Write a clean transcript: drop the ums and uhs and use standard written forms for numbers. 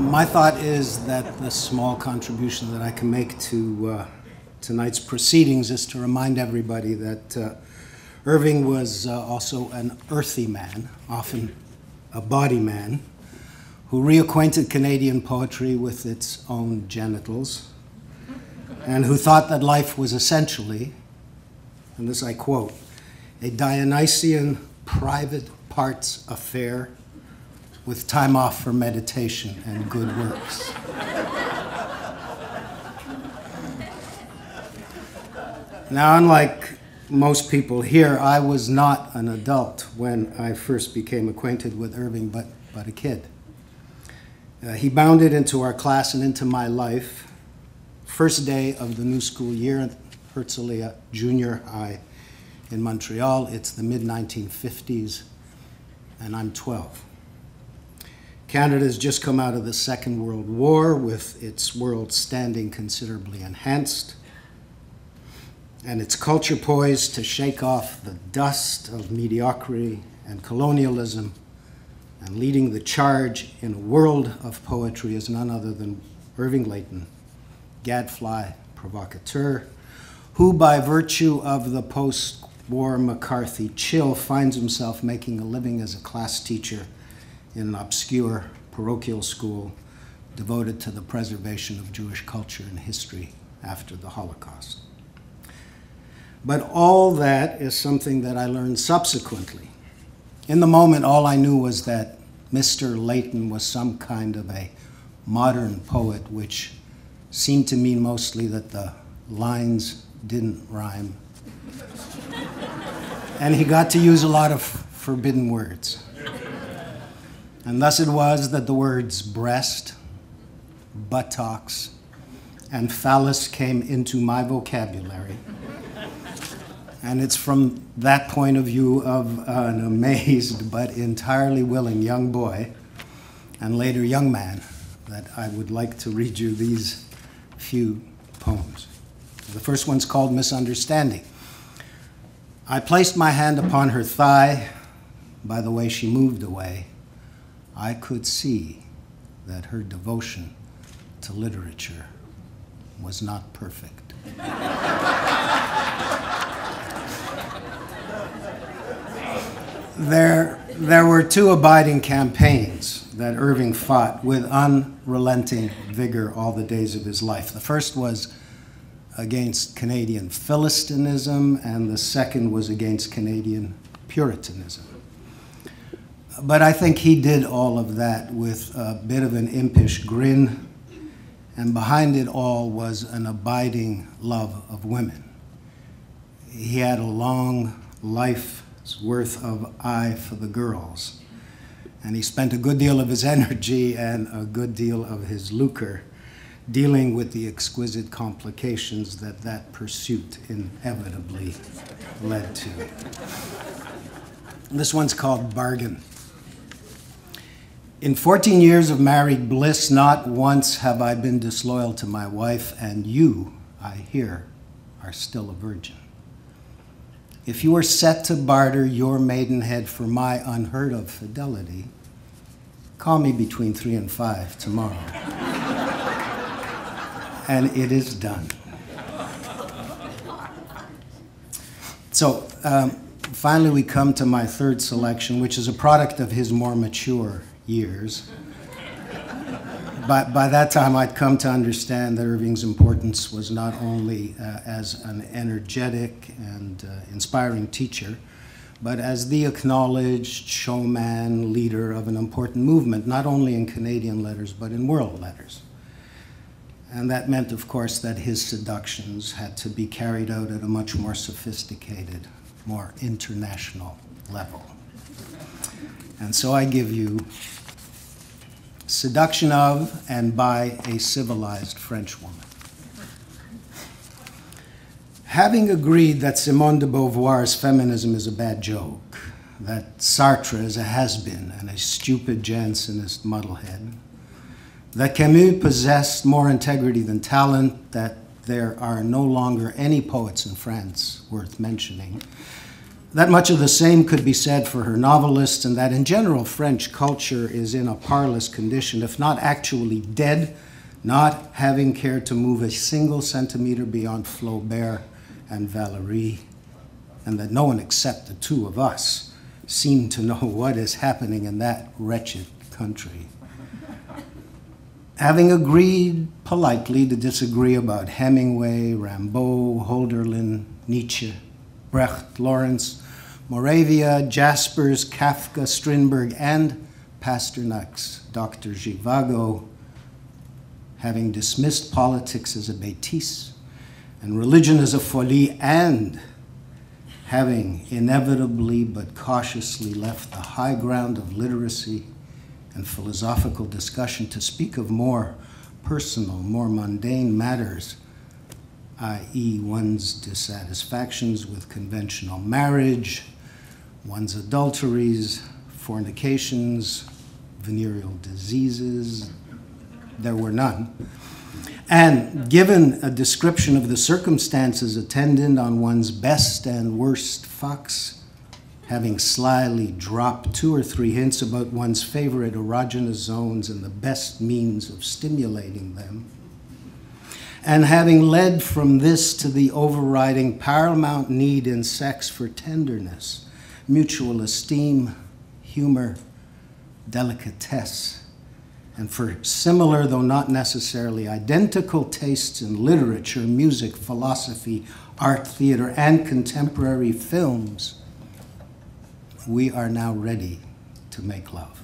My thought is that the small contribution that I can make to tonight's proceedings is to remind everybody that Irving was also an earthy man, often a body man, who reacquainted Canadian poetry with its own genitals, and who thought that life was essentially, and this I quote, a Dionysian private parts affair with time off for meditation and good works. Now, unlike most people here, I was not an adult when I first became acquainted with Irving, but a kid. He bounded into our class and into my life. First day of the new school year at Herzliya Junior High in Montreal. It's the mid-1950s, and I'm 12. Canada has just come out of the Second World War with its world standing considerably enhanced and its culture poised to shake off the dust of mediocrity and colonialism, and leading the charge in a world of poetry is none other than Irving Layton, gadfly, provocateur, who by virtue of the post-war McCarthy chill finds himself making a living as a class teacher in an obscure parochial school devoted to the preservation of Jewish culture and history after the Holocaust. But all that is something that I learned subsequently. In the moment, all I knew was that Mr. Layton was some kind of a modern poet, which seemed to mean mostly that the lines didn't rhyme. And he got to use a lot of forbidden words. And thus it was that the words breast, buttocks, and phallus came into my vocabulary. And it's from that point of view of an amazed but entirely willing young boy, and later young man, that I would like to read you these few poems. The first one's called Misunderstanding. I placed my hand upon her thigh. By the way she moved away, I could see that her devotion to literature was not perfect. There were two abiding campaigns that Irving fought with unrelenting vigor all the days of his life. The first was against Canadian Philistinism, and the second was against Canadian Puritanism. But I think he did all of that with a bit of an impish grin, and behind it all was an abiding love of women. He had a long life's worth of eye for the girls, and he spent a good deal of his energy and a good deal of his lucre dealing with the exquisite complications that that pursuit inevitably led to. This one's called Bargain. In 14 years of married bliss, not once have I been disloyal to my wife, and you, I hear, are still a virgin. If you are set to barter your maidenhead for my unheard of fidelity, call me between 3 and 5 tomorrow. And it is done. So finally we come to my third selection, which is a product of his more mature years. By that time, I'd come to understand that Irving's importance was not only as an energetic and inspiring teacher, but as the acknowledged showman, leader of an important movement, not only in Canadian letters, but in world letters. And that meant, of course, that his seductions had to be carried out at a much more sophisticated, more international level. And so I give you Seduction of and by a Civilized Frenchwoman. Having agreed that Simone de Beauvoir's feminism is a bad joke, that Sartre is a has-been and a stupid Jansenist muddlehead, that Camus possessed more integrity than talent, that there are no longer any poets in France worth mentioning, That much of the same could be said for her novelists, and that in general French culture is in a parlous condition, if not actually dead, not having cared to move a single centimeter beyond Flaubert and Valéry, and that no one except the two of us seem to know what is happening in that wretched country. Having agreed politely to disagree about Hemingway, Rimbaud, Hölderlin, Nietzsche, Brecht, Lawrence, Moravia, Jaspers, Kafka, Strindberg, and Pasternak's Dr. Zhivago, having dismissed politics as a bêtise and religion as a folie, and having inevitably but cautiously left the high ground of literacy and philosophical discussion to speak of more personal, more mundane matters, i.e. one's dissatisfactions with conventional marriage, one's adulteries, fornications, venereal diseases. There were none. And given a description of the circumstances attendant on one's best and worst fucks, having slyly dropped 2 or 3 hints about one's favorite erogenous zones and the best means of stimulating them, and having led from this to the overriding paramount need in sex for tenderness, mutual esteem, humor, delicatesse, and for similar, though not necessarily identical, tastes in literature, music, philosophy, art, theater, and contemporary films, we are now ready to make love.